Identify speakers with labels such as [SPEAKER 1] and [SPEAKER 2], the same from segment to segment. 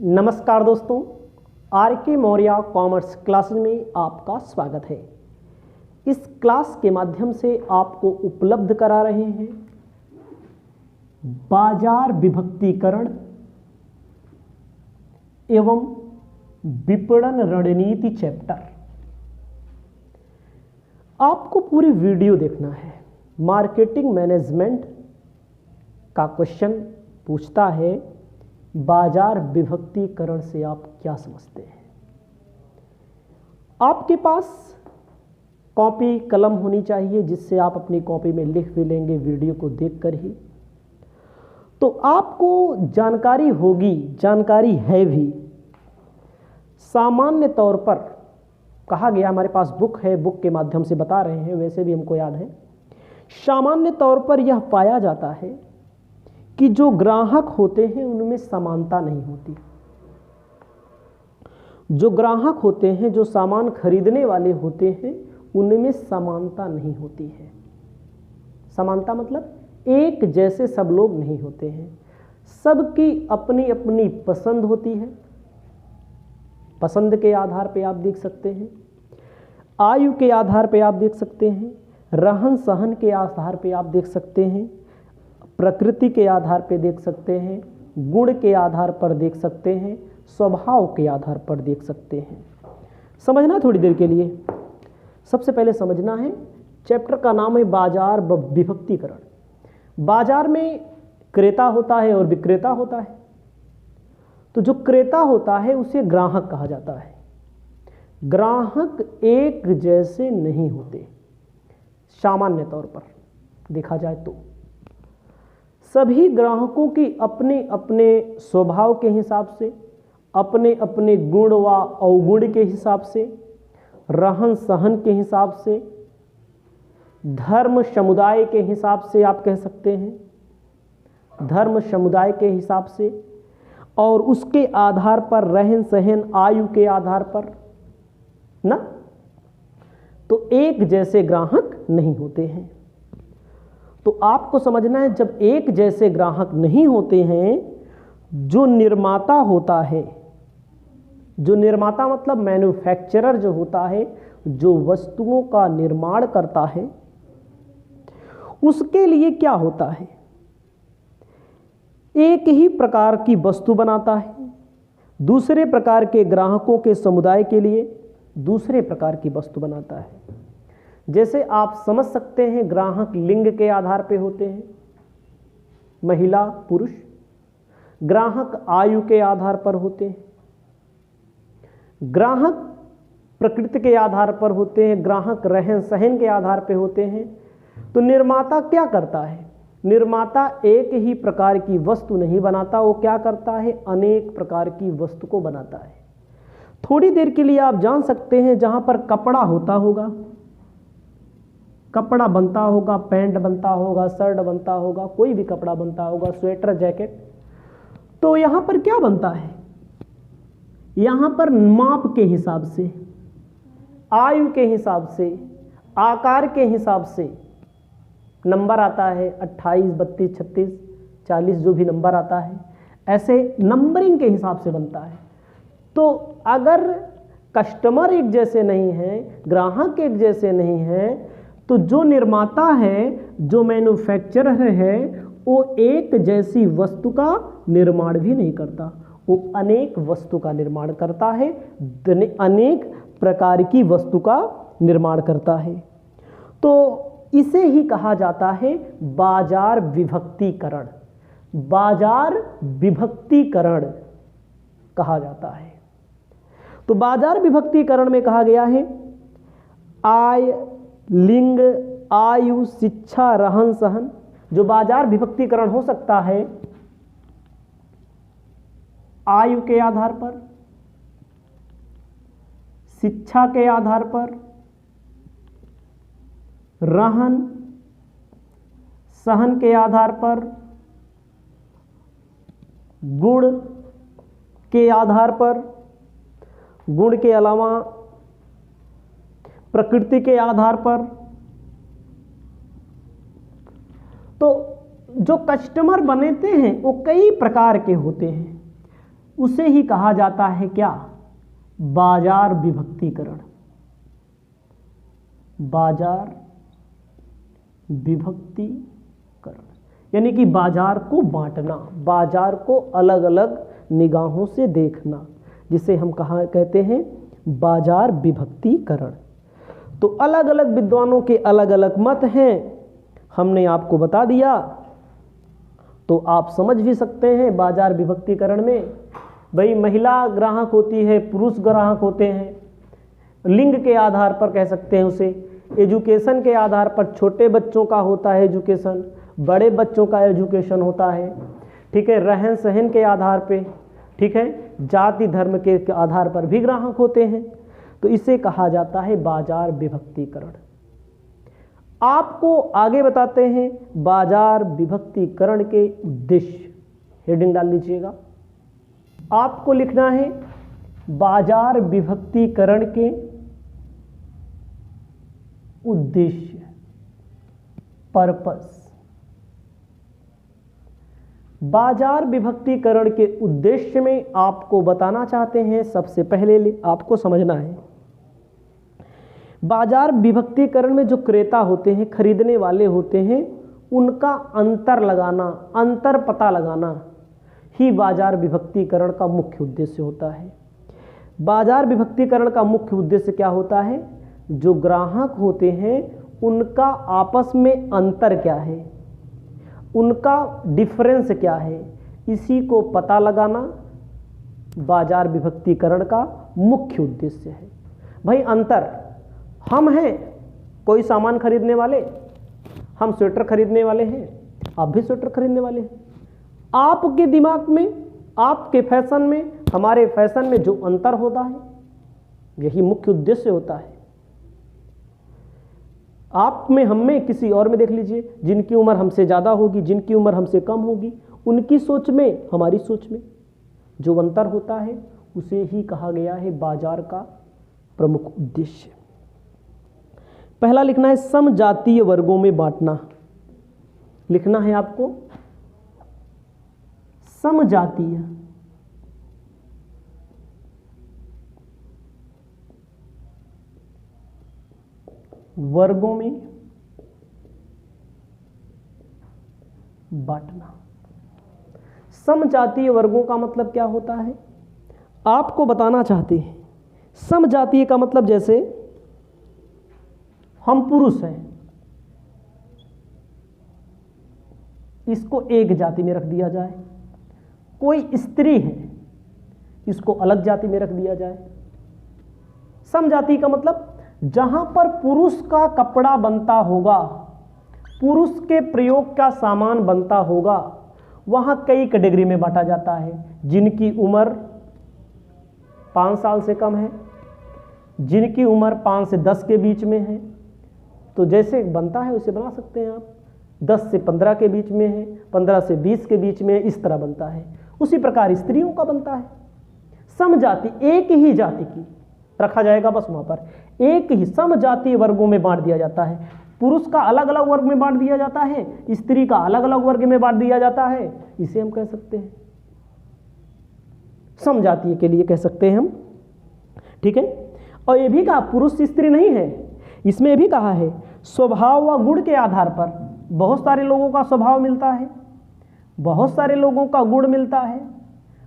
[SPEAKER 1] नमस्कार दोस्तों, आर के मौर्य कॉमर्स क्लासेज में आपका स्वागत है। इस क्लास के माध्यम से आपको उपलब्ध करा रहे हैं बाजार विभक्तीकरण एवं विपणन रणनीति चैप्टर। आपको पूरी वीडियो देखना है। मार्केटिंग मैनेजमेंट का क्वेश्चन पूछता है बाजार विभक्तीकरण से आप क्या समझते हैं। आपके पास कॉपी कलम होनी चाहिए जिससे आप अपनी कॉपी में लिख भी लेंगे वीडियो को देखकर ही। तो आपको जानकारी होगी, जानकारी है भी। सामान्य तौर पर कहा गया, हमारे पास बुक है, बुक के माध्यम से बता रहे हैं, वैसे भी हमको याद है। सामान्य तौर पर यह पाया जाता है कि जो ग्राहक होते हैं उनमें समानता नहीं होती। जो ग्राहक होते हैं, जो सामान खरीदने वाले होते हैं, उनमें समानता नहीं होती है। समानता मतलब एक जैसे सब लोग नहीं होते हैं। सबकी अपनी अपनी पसंद होती है। पसंद के आधार पे आप देख सकते हैं, आयु के आधार पे आप देख सकते हैं, रहन सहन के आधार पे आप देख सकते हैं, प्रकृति के आधार पे देख सकते हैं, गुण के आधार पर देख सकते हैं, स्वभाव के आधार पर देख सकते हैं। समझना थोड़ी देर के लिए। सबसे पहले समझना है, चैप्टर का नाम है बाजार विभक्तीकरण। बाजार में क्रेता होता है और विक्रेता होता है। तो जो क्रेता होता है उसे ग्राहक कहा जाता है। ग्राहक एक जैसे नहीं होते। सामान्य तौर पर देखा जाए तो सभी ग्राहकों की अपने अपने स्वभाव के हिसाब से, अपने अपने गुण व अवगुण के हिसाब से, रहन सहन के हिसाब से, धर्म समुदाय के हिसाब से आप कह सकते हैं, धर्म समुदाय के हिसाब से, और उसके आधार पर रहन सहन, आयु के आधार पर ना, तो एक जैसे ग्राहक नहीं होते हैं। तो आपको समझना है, जब एक जैसे ग्राहक नहीं होते हैं, जो निर्माता होता है, जो निर्माता मतलब मैन्युफैक्चरर जो होता है, जो वस्तुओं का निर्माण करता है, उसके लिए क्या होता है, एक ही प्रकार की वस्तु बनाता है, दूसरे प्रकार के ग्राहकों के समुदाय के लिए दूसरे प्रकार की वस्तु बनाता है। जैसे आप समझ सकते हैं, ग्राहक लिंग के आधार पे होते हैं, महिला पुरुष। ग्राहक आयु के आधार पर होते हैं, ग्राहक प्रकृति के आधार पर होते हैं, ग्राहक रहन सहन के आधार पे होते हैं। तो निर्माता क्या करता है? निर्माता एक ही प्रकार की वस्तु नहीं बनाता, वो क्या करता है? अनेक प्रकार की वस्तु को बनाता है। थोड़ी देर के लिए आप जान सकते हैं, जहां पर कपड़ा होता होगा, कपड़ा बनता होगा, पैंट बनता होगा, शर्ट बनता होगा, कोई भी कपड़ा बनता होगा, स्वेटर, जैकेट, तो यहां पर क्या बनता है? यहां पर माप के हिसाब से, आयु के हिसाब से, आकार के हिसाब से नंबर आता है 28, 32, 36, 40, जो भी नंबर आता है, ऐसे नंबरिंग के हिसाब से बनता है। तो अगर कस्टमर एक जैसे नहीं है, ग्राहक एक जैसे नहीं है, तो जो निर्माता है, जो मैन्युफैक्चरर है, वो एक जैसी वस्तु का निर्माण भी नहीं करता, वो अनेक वस्तु का निर्माण करता है, अनेक प्रकार की वस्तु का निर्माण करता है। तो इसे ही कहा जाता है बाजार विभक्तीकरण। बाजार विभक्तीकरण कहा जाता है। तो बाजार विभक्तीकरण में कहा गया है, आय, लिंग, आयु, शिक्षा, रहन सहन। जो बाजार विभक्तीकरण हो सकता है आयु के आधार पर, शिक्षा के आधार पर, रहन सहन के आधार पर, गुण के आधार पर, गुण के अलावा प्रकृति के आधार पर। तो जो कस्टमर बनते हैं वो कई प्रकार के होते हैं। उसे ही कहा जाता है क्या? बाजार विभक्तीकरण। बाजार विभक्तीकरण यानी कि बाजार को बांटना, बाजार को अलग अलग निगाहों से देखना, जिसे हम कहते हैं बाजार विभक्तीकरण। तो अलग अलग विद्वानों के अलग अलग मत हैं, हमने आपको बता दिया। तो आप समझ भी सकते हैं बाजार विभक्तीकरण में भाई महिला ग्राहक होती है, पुरुष ग्राहक होते हैं, लिंग के आधार पर कह सकते हैं उसे, एजुकेशन के आधार पर छोटे बच्चों का होता है एजुकेशन, बड़े बच्चों का एजुकेशन होता है, ठीक है, रहन सहन के आधार पे, ठीक है, जाति धर्म के आधार पर भी ग्राहक होते हैं। तो इसे कहा जाता है बाजार विभक्तीकरण। आपको आगे बताते हैं बाजार विभक्तीकरण के उद्देश्य। हेडिंग डाल लीजिएगा। आपको लिखना है बाजार विभक्तीकरण के उद्देश्य, पर्पस। बाजार विभक्तीकरण के उद्देश्य में आपको बताना चाहते हैं, सबसे पहले आपको समझना है बाजार विभक्तीकरण में जो क्रेता होते हैं, खरीदने वाले होते हैं, उनका अंतर लगाना, अंतर पता लगाना ही बाजार विभक्तीकरण का मुख्य उद्देश्य होता है। बाजार विभक्तीकरण का मुख्य उद्देश्य क्या होता है? जो ग्राहक होते हैं उनका आपस में अंतर क्या है, उनका डिफरेंस क्या है, इसी को पता लगाना बाजार विभक्तीकरण का मुख्य उद्देश्य है। भाई अंतर, हम हैं कोई सामान खरीदने वाले, हम स्वेटर खरीदने वाले हैं, आप भी स्वेटर खरीदने वाले हैं। आपके दिमाग में, आपके फैशन में, हमारे फैशन में जो अंतर होता है, यही मुख्य उद्देश्य होता है। आप में, हम में, किसी और में देख लीजिए, जिनकी उम्र हमसे ज़्यादा होगी, जिनकी उम्र हमसे कम होगी, उनकी सोच में, हमारी सोच में जो अंतर होता है, उसे ही कहा गया है बाजार का प्रमुख उद्देश्य। पहला लिखना है समजातीय वर्गों में बांटना। लिखना है आपको समजातीय वर्गों में बांटना। समजातीय वर्गों का मतलब क्या होता है, आपको बताना चाहते हैं। समजातीय का मतलब जैसे हम पुरुष हैं, इसको एक जाति में रख दिया जाए, कोई स्त्री है, इसको अलग जाति में रख दिया जाए। समजाति का मतलब जहां पर पुरुष का कपड़ा बनता होगा, पुरुष के प्रयोग का सामान बनता होगा, वहां कई कैटेगरी में बांटा जाता है। जिनकी उम्र 5 साल से कम है, जिनकी उम्र 5 से 10 के बीच में है, तो जैसे बनता है उसे बना सकते हैं आप। 10 से 15 के बीच में है, 15 से 20 के बीच में, इस तरह बनता है। उसी प्रकार स्त्रियों का बनता है। समजाति एक ही जाति की रखा जाएगा, बस वहां पर एक ही समजातीय वर्गों में बांट दिया जाता है। पुरुष का अलग अलग वर्ग में बांट दिया जाता है, स्त्री का अलग अलग वर्ग में बांट दिया जाता है, इसे हम कह सकते हैं समजातीय के लिए कह सकते हैं हम, ठीक है। और ये भी कहा पुरुष स्त्री नहीं है, इसमें भी कहा है स्वभाव व गुण के आधार पर। बहुत सारे लोगों का स्वभाव मिलता है, बहुत सारे लोगों का गुण मिलता है,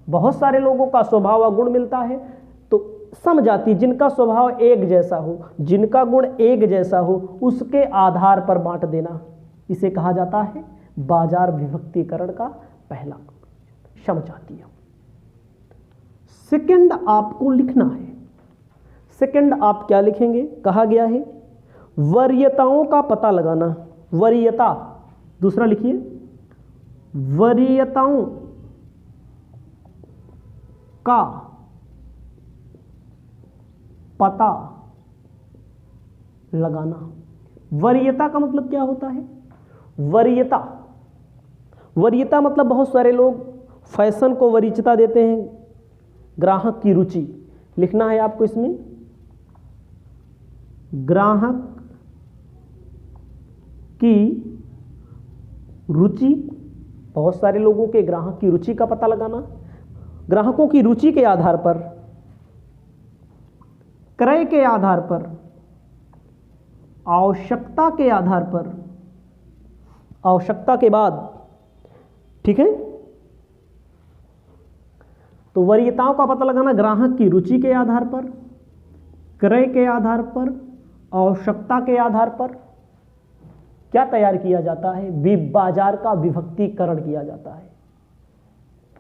[SPEAKER 1] बहुत सारे लोगों का स्वभाव व गुण मिलता है। तो समजाति जिनका स्वभाव एक जैसा हो, जिनका गुण एक जैसा हो, उसके आधार पर बांट देना, इसे कहा जाता है बाजार विभक्तीकरण का पहला समजातीय। सेकंड आपको लिखना है। सेकंड आप क्या लिखेंगे, कहा गया है वरीयताओं का पता लगाना। वरीयता, दूसरा लिखिए वरीयताओं का पता लगाना। वरीयता का मतलब क्या होता है? वरीयता, वरीयता मतलब बहुत सारे लोग फैशन को वरीयता देते हैं, ग्राहक की रुचि। लिखना है आपको इसमें ग्राहक की रुचि, बहुत सारे लोगों के ग्राहक की रुचि का पता लगाना। ग्राहकों की रुचि के आधार पर, क्रय के आधार पर, आवश्यकता के आधार पर, आवश्यकता के बाद, ठीक है। तो वरीयताओं का पता लगाना ग्राहक की रुचि के आधार पर, क्रय के आधार पर, आवश्यकता के आधार पर क्या तैयार किया जाता है, बाजार का विभक्तिकरण किया जाता है।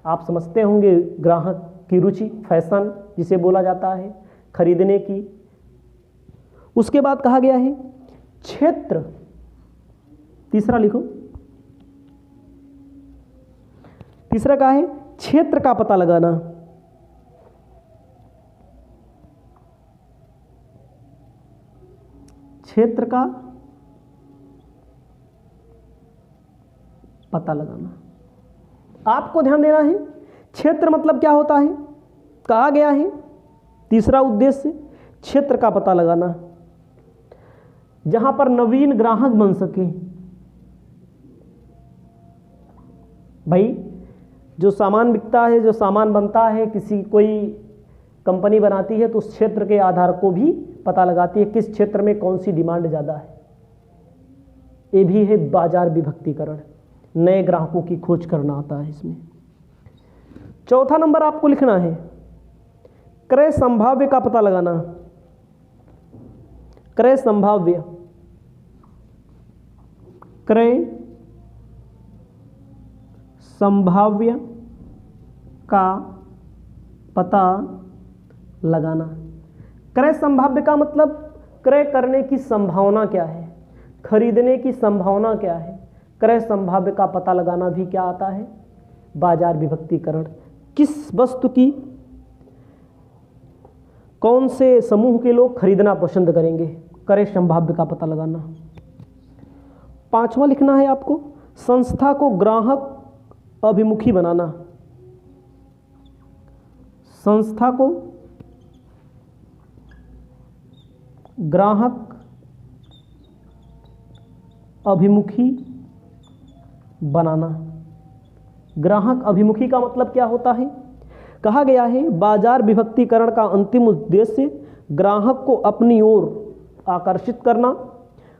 [SPEAKER 1] आप समझते होंगे ग्राहक की रुचि, फैशन जिसे बोला जाता है, खरीदने की। उसके बाद कहा गया है क्षेत्र, तीसरा लिखो, तीसरा क्या है, क्षेत्र का पता लगाना। क्षेत्र का पता लगाना। आपको ध्यान देना है, क्षेत्र मतलब क्या होता है, कहा गया है तीसरा उद्देश्य क्षेत्र का पता लगाना, जहां पर नवीन ग्राहक बन सके। भाई जो सामान बिकता है, जो सामान बनता है, किसी कोई कंपनी बनाती है तो उस क्षेत्र के आधार को भी पता लगाती है, किस क्षेत्र में कौन सी डिमांड ज़्यादा है। ये भी है बाजार विभक्तिकरण, नए ग्राहकों की खोज करना आता है इसमें। चौथा नंबर आपको लिखना है क्रय संभाव्य का पता लगाना। क्रय संभाव्य, क्रय संभाव्य का पता लगाना। क्रय संभाव्य का मतलब क्रय करने की संभावना क्या है, खरीदने की संभावना क्या है। क्रय संभाव्य का पता लगाना भी क्या आता है, बाजार विभक्तिकरण। किस वस्तु की कौन से समूह के लोग खरीदना पसंद करेंगे, क्रय संभाव्य का पता लगाना। पांचवा लिखना है आपको संस्था को ग्राहक अभिमुखी बनाना। संस्था को ग्राहक अभिमुखी बनाना। ग्राहक अभिमुखी का मतलब क्या होता है, कहा गया है बाजार विभक्तिकरण का अंतिम उद्देश्य ग्राहक को अपनी ओर आकर्षित करना,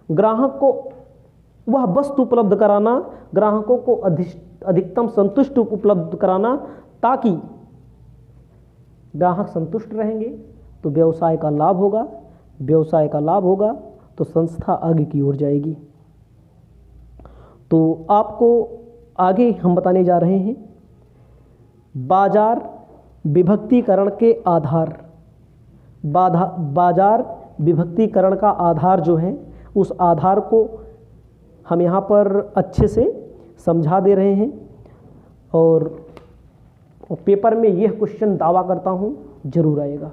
[SPEAKER 1] ग्राहक को वह वस्तु उपलब्ध कराना, ग्राहकों को अधिकतम संतुष्ट उपलब्ध कराना, ताकि ग्राहक संतुष्ट रहेंगे तो व्यवसाय का लाभ होगा, व्यवसाय का लाभ होगा तो संस्था आगे की ओर जाएगी। तो आपको आगे हम बताने जा रहे हैं बाजार विभक्तिकरण के आधार। बाजार विभक्तिकरण का आधार जो है, उस आधार को हम यहाँ पर अच्छे से समझा दे रहे हैं और पेपर में यह क्वेश्चन दावा करता हूँ जरूर आएगा।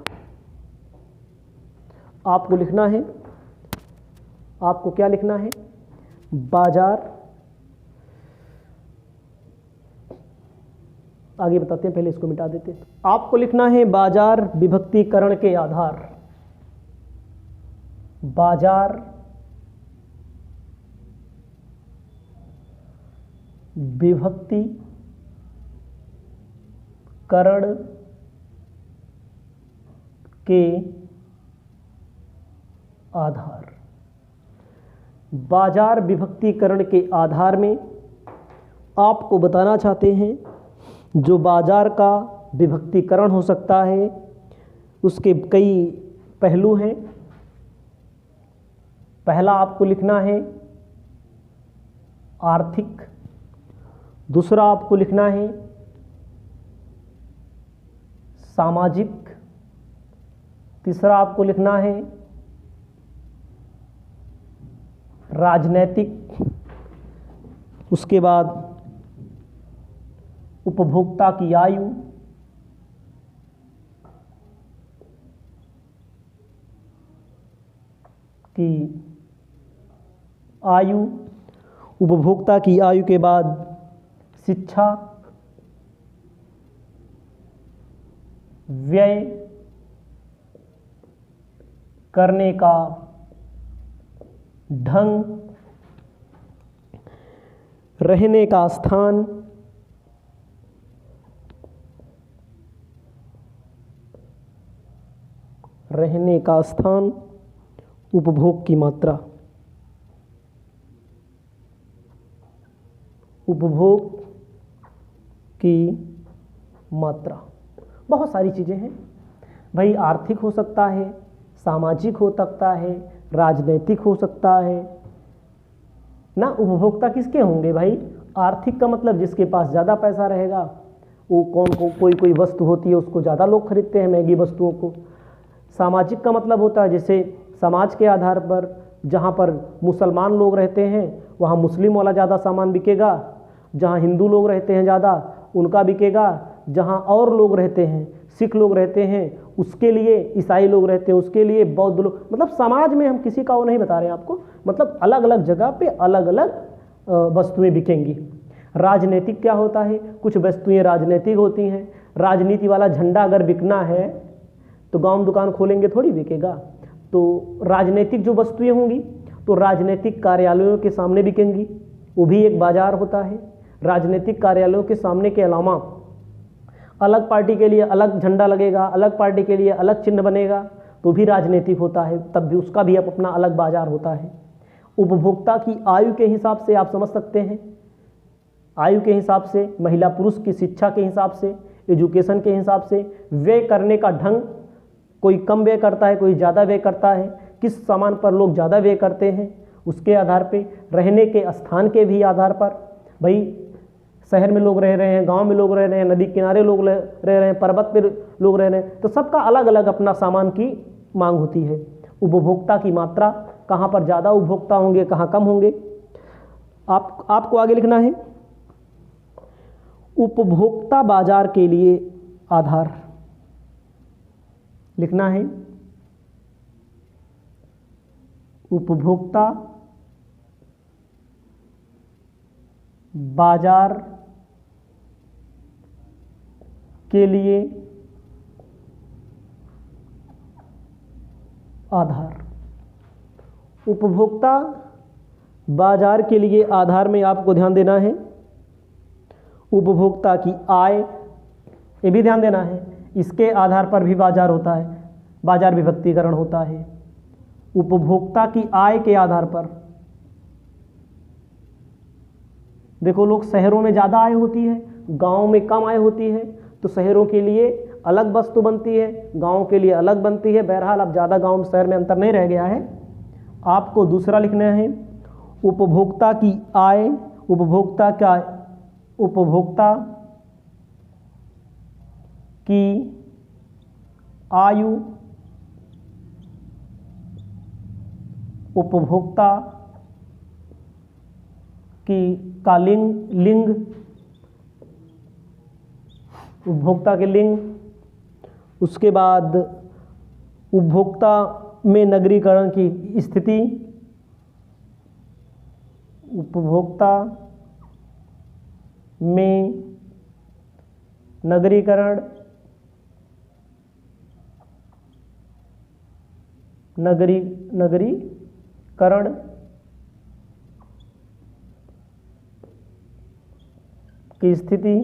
[SPEAKER 1] आपको लिखना है, आपको क्या लिखना है, बाजार, आगे बताते हैं, पहले इसको मिटा देते हैं। आपको लिखना है बाजार विभक्तिकरण के आधार। बाजार विभक्तिकरण के आधार। बाजार विभक्तिकरण के आधार में आपको बताना चाहते हैं जो बाजार का विभक्तिकरण हो सकता है उसके कई पहलू हैं। पहला आपको लिखना है आर्थिक, दूसरा आपको लिखना है सामाजिक, तीसरा आपको लिखना है राजनैतिक, उसके बाद उपभोक्ता की आयु, उपभोक्ता की आयु के बाद शिक्षा, व्यय करने का ढंग, रहने का स्थान, का स्थान, उपभोग की मात्रा। उपभोग की मात्रा, बहुत सारी चीज़ें हैं भाई। आर्थिक हो सकता है, सामाजिक हो सकता है, राजनैतिक हो सकता है ना। उपभोक्ता किसके होंगे भाई? आर्थिक का मतलब जिसके पास ज़्यादा पैसा रहेगा, वो कोई वस्तु होती है उसको ज़्यादा लोग खरीदते हैं, महंगी वस्तुओं को। सामाजिक का मतलब होता है जैसे समाज के आधार पर, जहाँ पर मुसलमान लोग रहते हैं वहाँ मुस्लिम वाला ज़्यादा सामान बिकेगा, जहाँ हिंदू लोग रहते हैं ज़्यादा उनका बिकेगा, जहाँ और लोग रहते हैं, सिख लोग रहते हैं उसके लिए, ईसाई लोग रहते हैं उसके लिए, बौद्ध लोग, मतलब समाज में हम किसी का वो नहीं बता रहे हैं आपको, मतलब अलग अलग जगह पे अलग अलग वस्तुएं बिकेंगी। राजनीतिक क्या होता है? कुछ वस्तुएं राजनीतिक होती हैं। राजनीति वाला झंडा अगर बिकना है तो गांव में दुकान खोलेंगे थोड़ी बिकेगा। तो राजनीतिक जो वस्तुएं होंगी तो राजनीतिक कार्यालयों के सामने बिकेंगी, वो भी एक बाजार होता है। राजनीतिक कार्यालयों के सामने के अलावा अलग पार्टी के लिए अलग झंडा लगेगा, अलग पार्टी के लिए अलग चिन्ह बनेगा, तो भी राजनीतिक होता है, तब भी उसका भी अपना अलग बाजार होता है। उपभोक्ता की आयु के हिसाब से आप समझ सकते हैं, आयु के हिसाब से, महिला पुरुष की शिक्षा के हिसाब से, एजुकेशन के हिसाब से, व्यय करने का ढंग, कोई कम व्यय करता है, कोई ज़्यादा व्यय करता है, किस सामान पर लोग ज़्यादा व्यय करते हैं उसके आधार पे, रहने के स्थान के भी आधार पर, भाई शहर में लोग रह रहे हैं, गांव में लोग रह रहे हैं, नदी किनारे लोग रह रहे हैं, पर्वत पर लोग रह रहे हैं, तो सबका अलग अलग अपना सामान की मांग होती है। उपभोक्ता की मात्रा, कहाँ पर ज़्यादा उपभोक्ता होंगे, कहाँ कम होंगे, आपको आगे लिखना है। उपभोक्ता बाजार के लिए आधार लिखना है। उपभोक्ता बाजार के लिए आधार। उपभोक्ता बाजार के लिए आधार में आपको ध्यान देना है उपभोक्ता की आय, ये भी ध्यान देना है, इसके आधार पर भी बाजार होता है, बाजार विभक्तीकरण होता है। उपभोक्ता की आय के आधार पर, देखो लोग शहरों में ज़्यादा आय होती है, गांव में कम आय होती है, तो शहरों के लिए अलग वस्तु बनती है, गांव के लिए अलग बनती है। बहरहाल अब ज़्यादा गांव शहर में अंतर नहीं रह गया है। आपको दूसरा लिखना है, उपभोक्ता की आय, उपभोक्ता की आयु, उपभोक्ता का लिंग, उपभोक्ता के लिंग, उसके बाद उपभोक्ता में नगरीकरण की स्थिति, उपभोक्ता में नगरीकरण की स्थिति।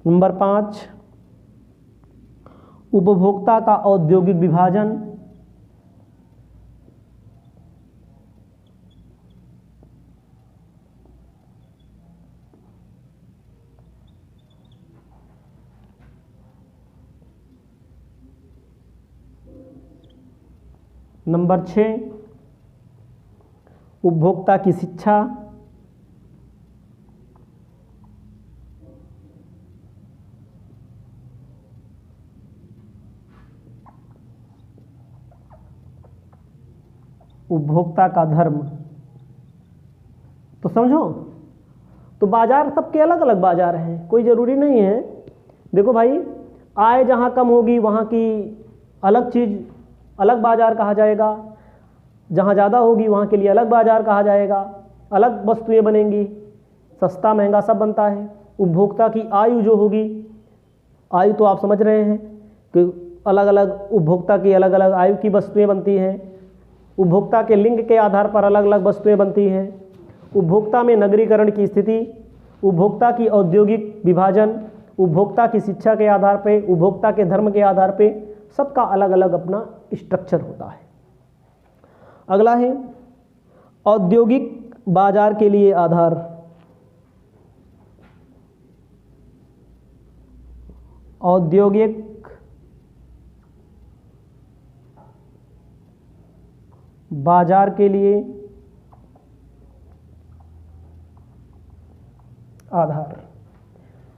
[SPEAKER 1] नंबर 5, उपभोक्ता का औद्योगिक विभाजन, नंबर 6, उपभोक्ता की शिक्षा, उपभोक्ता का धर्म। तो समझो, तो बाजार सबके अलग अलग बाजार हैं, कोई ज़रूरी नहीं है। देखो भाई, आय जहाँ कम होगी वहाँ की अलग चीज़, अलग बाजार कहा जाएगा, जहाँ ज़्यादा होगी वहाँ के लिए अलग बाजार कहा जाएगा, अलग वस्तुएं बनेंगी, सस्ता महंगा सब बनता है। उपभोक्ता की आयु जो होगी, आयु तो आप समझ रहे हैं कि अलग अलग उपभोक्ता की अलग अलग आयु की वस्तुएं बनती हैं। उपभोक्ता के लिंग के आधार पर अलग अलग वस्तुएं बनती हैं। उपभोक्ता में नगरीकरण की स्थिति, उपभोक्ता की औद्योगिक विभाजन, उपभोक्ता की शिक्षा के आधार पे, उपभोक्ता के धर्म के आधार पे, सबका अलग अलग अपना स्ट्रक्चर होता है। अगला है औद्योगिक बाजार के लिए आधार। औद्योगिक बाजार के लिए आधार।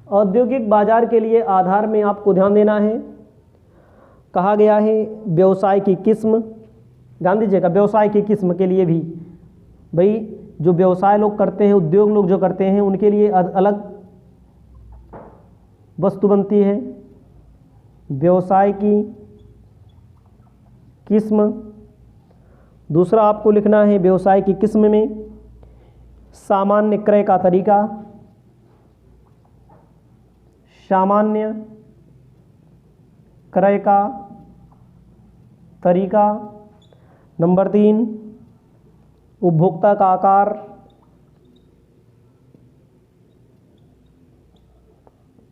[SPEAKER 1] औद्योगिक बाजार के लिए आधार में आपको ध्यान देना है, कहा गया है व्यवसाय की किस्म। ध्यान दीजिएगा, व्यवसाय की किस्म के लिए भी भाई जो व्यवसाय लोग करते हैं, उद्योग लोग जो करते हैं, उनके लिए अलग वस्तु बनती है। व्यवसाय की किस्म। दूसरा आपको लिखना है व्यवसाय की किस्म में सामान्य क्रय का तरीका। सामान्य क्रय का तरीका। नंबर 3 उपभोक्ता का आकार।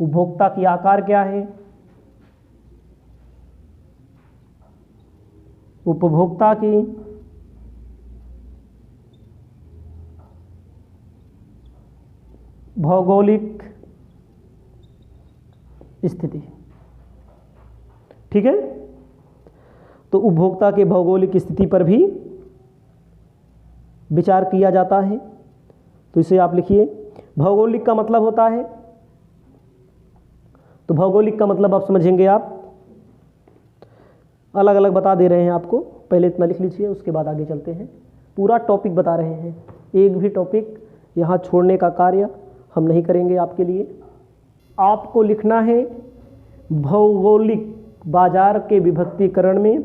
[SPEAKER 1] उपभोक्ता की आकार क्या है? उपभोक्ता की भौगोलिक स्थिति। ठीक है, तो उपभोक्ता के भौगोलिक स्थिति पर भी विचार किया जाता है। तो इसे आप लिखिए। भौगोलिक का मतलब होता है, तो भौगोलिक का मतलब आप समझेंगे, आप अलग अलग बता दे रहे हैं आपको, पहले इतना लिख लीजिए, उसके बाद आगे चलते हैं। पूरा टॉपिक बता रहे हैं, एक भी टॉपिक यहाँ छोड़ने का कार्य हम नहीं करेंगे आपके लिए। आपको लिखना है भौगोलिक बाजार के विभक्तिकरण में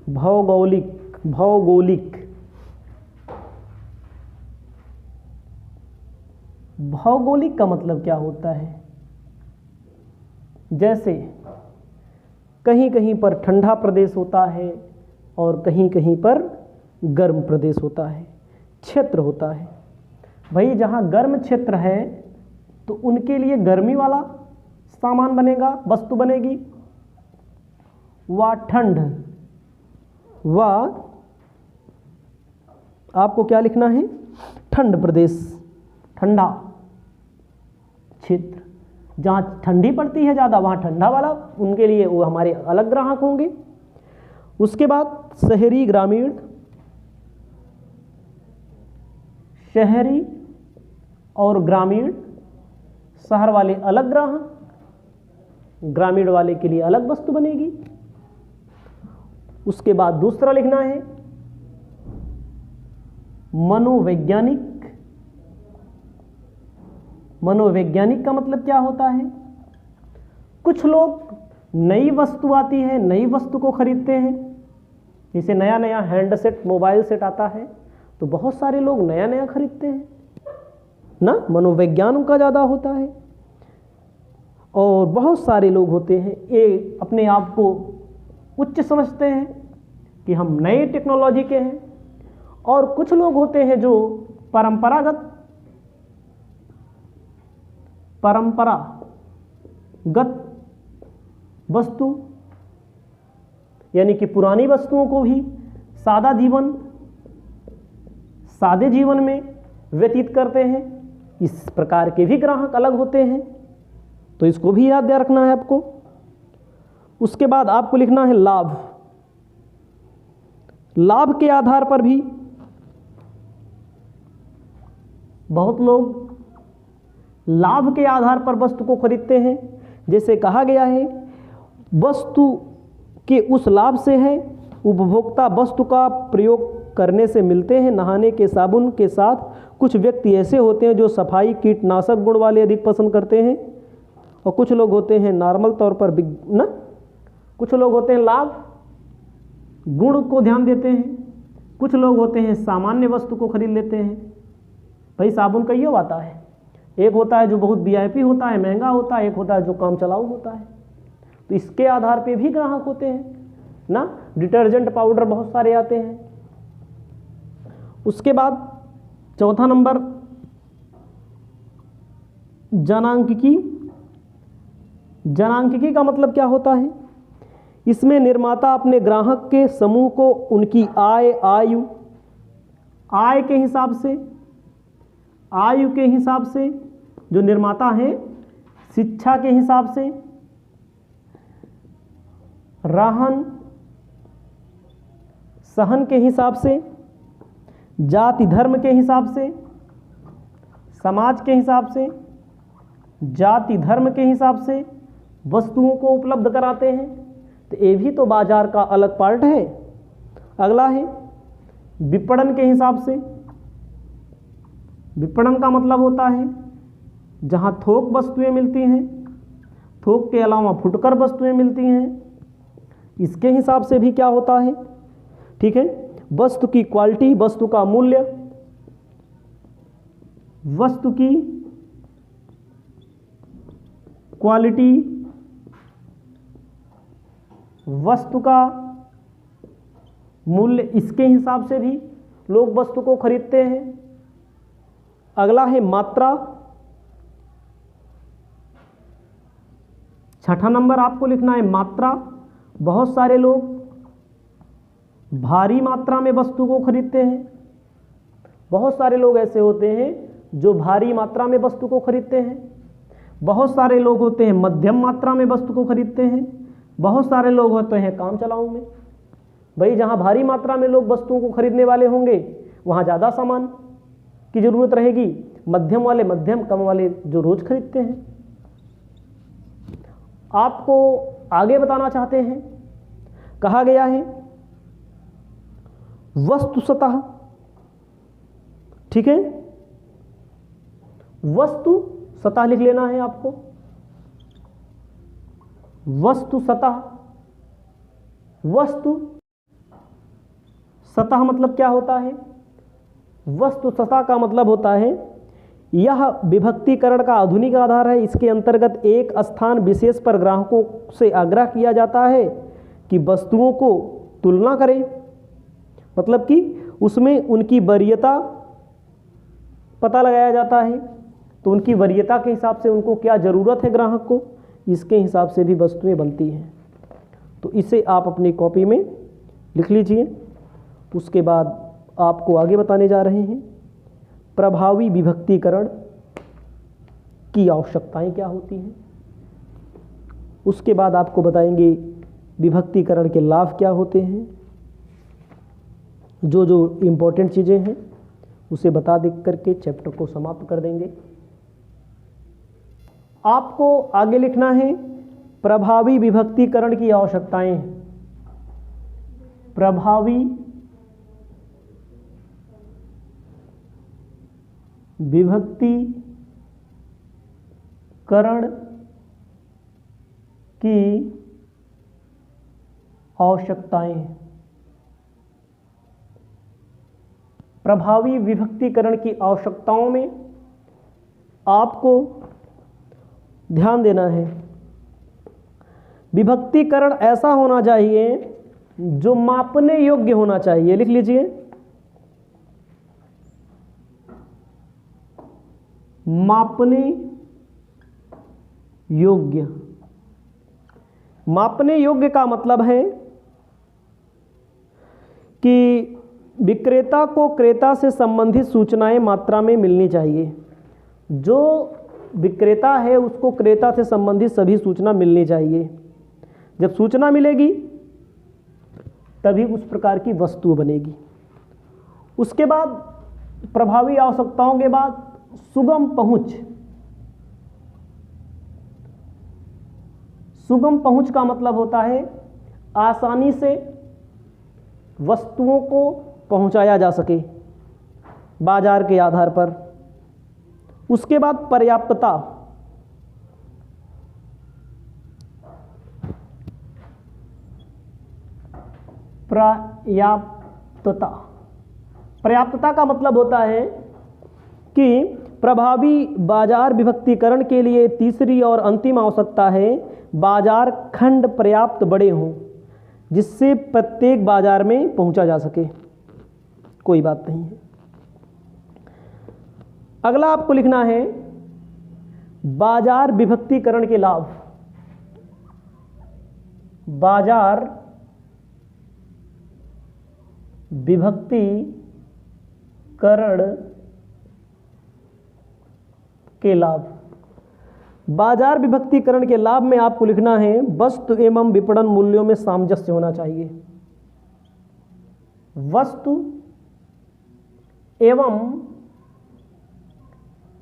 [SPEAKER 1] भौगोलिक। भौगोलिक भौगोलिक का मतलब क्या होता है? जैसे कहीं कहीं पर ठंडा प्रदेश होता है और कहीं कहीं पर गर्म प्रदेश होता है, क्षेत्र होता है। भाई जहाँ गर्म क्षेत्र है तो उनके लिए गर्मी वाला सामान बनेगा, वस्तु बनेगी। व ठंड, व आपको क्या लिखना है? ठंड प्रदेश, ठंडा क्षेत्र। जहाँ ठंडी पड़ती है ज़्यादा, वहाँ ठंडा वाला, उनके लिए वो हमारे अलग ग्राहक होंगे। उसके बाद शहरी ग्रामीण। शहरी और ग्रामीण, शहर वाले अलग ग्राहक, ग्रामीण वाले के लिए अलग वस्तु बनेगी। उसके बाद दूसरा लिखना है मनोवैज्ञानिक। मनोवैज्ञानिक का मतलब क्या होता है? कुछ लोग नई वस्तु आती है, नई वस्तु को खरीदते हैं। जैसे नया नया हैंड सेट, मोबाइल सेट आता है तो बहुत सारे लोग नया नया खरीदते हैं ना, मनोविज्ञान उनका ज़्यादा होता है। और बहुत सारे लोग होते हैं ये अपने आप को उच्च समझते हैं कि हम नए टेक्नोलॉजी के हैं। और कुछ लोग होते हैं जो परंपरागत वस्तु यानी कि पुरानी वस्तुओं को भी सादे जीवन में व्यतीत करते हैं। इस प्रकार के भी ग्राहक अलग होते हैं, तो इसको भी याद रखना है आपको। उसके बाद आपको लिखना है लाभ। लाभ के आधार पर भी बहुत लोग लाभ के आधार पर वस्तु को खरीदते हैं। जैसे कहा गया है वस्तु के उस लाभ से है उपभोक्ता वस्तु का प्रयोग करने से मिलते हैं। नहाने के साबुन के साथ कुछ व्यक्ति ऐसे होते हैं जो सफाई कीटनाशक गुण वाले अधिक पसंद करते हैं, और कुछ लोग होते हैं नॉर्मल तौर पर कुछ लोग होते हैं लाभ गुण को ध्यान देते हैं, कुछ लोग होते हैं सामान्य वस्तु को खरीद लेते हैं। भाई साबुन कई आता है, एक होता है जो बहुत वीआईपी होता है, महंगा होता है, एक होता है जो काम चलाऊ होता है। तो इसके आधार पे भी ग्राहक होते हैं ना। डिटर्जेंट पाउडर बहुत सारे आते हैं। उसके बाद चौथा नंबर जनांकिकी। जनांकिकी का मतलब क्या होता है? इसमें निर्माता अपने ग्राहक के समूह को उनकी आय के हिसाब से जो निर्माता हैं, शिक्षा के हिसाब से, रहन सहन के हिसाब से, जाति धर्म के हिसाब से, समाज के हिसाब से, जाति धर्म के हिसाब से वस्तुओं को उपलब्ध कराते हैं। तो ये भी तो बाजार का अलग पार्ट है। अगला है विपणन के हिसाब से। विपणन का मतलब होता है जहां थोक वस्तुएं मिलती हैं, थोक के अलावा फुटकर वस्तुएं मिलती हैं, इसके हिसाब से भी क्या होता है, ठीक है। वस्तु की क्वालिटी, वस्तु का मूल्य, वस्तु की क्वालिटी, वस्तु का मूल्य, इसके हिसाब से भी लोग वस्तु को खरीदते हैं। अगला है मात्रा। छठा नंबर आपको लिखना है मात्रा। बहुत सारे लोग भारी मात्रा में वस्तु को खरीदते हैं। बहुत सारे लोग ऐसे होते हैं जो भारी मात्रा में वस्तु को खरीदते हैं। बहुत सारे लोग होते हैं मध्यम मात्रा में वस्तु को खरीदते हैं। बहुत सारे लोग होते हैं काम चलाऊ में। भाई जहाँ भारी मात्रा में लोग वस्तुओं को खरीदने वाले होंगे वहाँ ज़्यादा सामान की ज़रूरत रहेगी। मध्यम वाले मध्यम, कम वाले जो रोज़ खरीदते हैं। आपको आगे बताना चाहते हैं, कहा गया है वस्तु सतह, ठीक है। वस्तु सतह लिख लेना है आपको। वस्तु सतह, वस्तु सतह मतलब क्या होता है? वस्तु सतह का मतलब होता है यह विभक्तिकरण का आधुनिक आधार है। इसके अंतर्गत एक स्थान विशेष पर ग्राहकों से आग्रह किया जाता है कि वस्तुओं को तुलना करें, मतलब कि उसमें उनकी वरीयता पता लगाया जाता है। तो उनकी वरीयता के हिसाब से उनको क्या ज़रूरत है ग्राहक को, इसके हिसाब से भी वस्तुएं बनती हैं। तो इसे आप अपनी कॉपी में लिख लीजिए। उसके बाद आपको आगे बताने जा रहे हैं प्रभावी विभक्तिकरण की आवश्यकताएं क्या होती हैं। उसके बाद आपको बताएंगे विभक्तिकरण के लाभ क्या होते हैं। जो जो इम्पोर्टेंट चीज़ें हैं उसे बता दे करके चैप्टर को समाप्त कर देंगे। आपको आगे लिखना है प्रभावी विभक्तिकरण की आवश्यकताएं। प्रभावी विभक्तिकरण की आवश्यकताएं। प्रभावी विभक्तिकरण की आवश्यकताओं में आपको ध्यान देना है, विभक्तिकरण ऐसा होना चाहिए जो मापने योग्य होना चाहिए। लिख लीजिए, मापने योग्य। मापने योग्य का मतलब है कि विक्रेता को क्रेता से संबंधित सूचनाएं मात्रा में मिलनी चाहिए। जो विक्रेता है उसको क्रेता से संबंधित सभी सूचना मिलनी चाहिए। जब सूचना मिलेगी तभी उस प्रकार की वस्तु बनेगी। उसके बाद प्रभावी आवश्यकताओं के बाद सुगम पहुंच। सुगम पहुंच का मतलब होता है आसानी से वस्तुओं को पहुंचाया जा सके बाजार के आधार पर। उसके बाद पर्याप्तता। पर्याप्तता, पर्याप्तता का मतलब होता है कि प्रभावी बाजार विभक्तिकरण के लिए तीसरी और अंतिम आवश्यकता है बाजार खंड पर्याप्त बड़े हों जिससे प्रत्येक बाजार में पहुंचा जा सके। कोई बात नहीं है। अगला आपको लिखना है बाजार विभक्तिकरण के लाभ। बाजार विभक्तीकरण के लाभ। बाजार विभक्तीकरण के लाभ में आपको लिखना है वस्तु एवं विपणन मूल्यों में सामंजस्य होना चाहिए। वस्तु एवं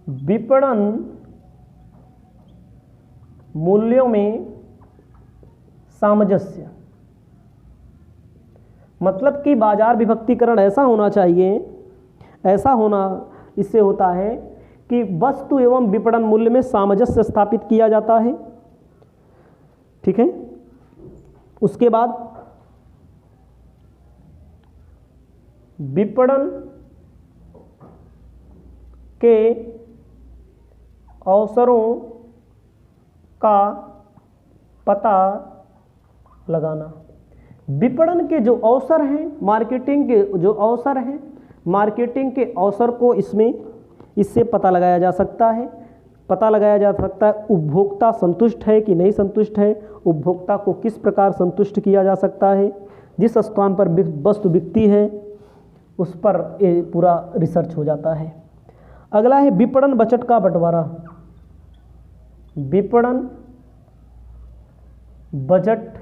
[SPEAKER 1] विपणन मूल्यों में सामंजस्य, मतलब कि बाजार विभक्तीकरण ऐसा होना चाहिए, ऐसा होना इससे होता है कि वस्तु एवं विपणन मूल्य में सामंजस्य स्थापित किया जाता है। ठीक है, उसके बाद विपणन के अवसरों का पता लगाना। विपणन के जो अवसर हैं, मार्केटिंग के जो अवसर हैं, मार्केटिंग के अवसर को इससे पता लगाया जा सकता है। पता लगाया जा सकता है उपभोक्ता संतुष्ट है कि नहीं संतुष्ट है, उपभोक्ता को किस प्रकार संतुष्ट किया जा सकता है, जिस स्थान पर वस्तु बिकती है उस पर ये पूरा रिसर्च हो जाता है। अगला है विपणन बजट का बंटवारा। विपणन बजट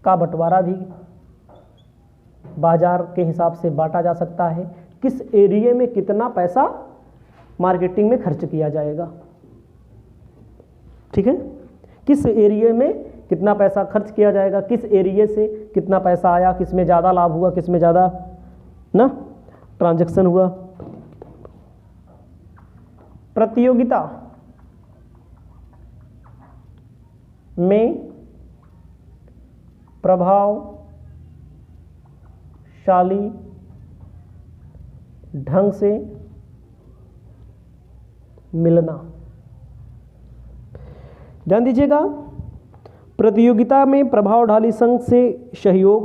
[SPEAKER 1] का बंटवारा भी बाजार के हिसाब से बांटा जा सकता है। किस एरिया में कितना पैसा मार्केटिंग में खर्च किया जाएगा। ठीक है, किस एरिया में कितना पैसा खर्च किया जाएगा, किस एरिया से कितना पैसा आया, किस में ज़्यादा लाभ हुआ, किस में ज़्यादा ना ट्रांजैक्शन हुआ। प्रतियोगिता में प्रभावशाली ढंग से मिलना। ध्यान दीजिएगा, प्रतियोगिता में प्रभावशाली संघ से सहयोग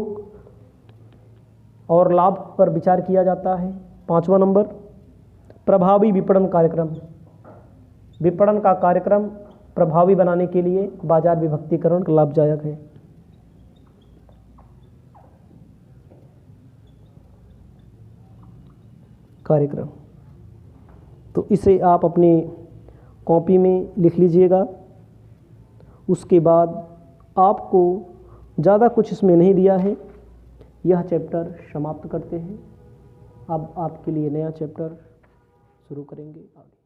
[SPEAKER 1] और लाभ पर विचार किया जाता है। 5वां नंबर, प्रभावी विपणन कार्यक्रम। विपणन का कार्यक्रम प्रभावी बनाने के लिए बाजार विभक्तीकरण लाभदायक है। कार्यक्रम तो इसे आप अपनी कॉपी में लिख लीजिएगा। उसके बाद आपको ज़्यादा कुछ इसमें नहीं दिया है, यह चैप्टर समाप्त करते हैं। अब आपके लिए नया चैप्टर शुरू करेंगे आगे।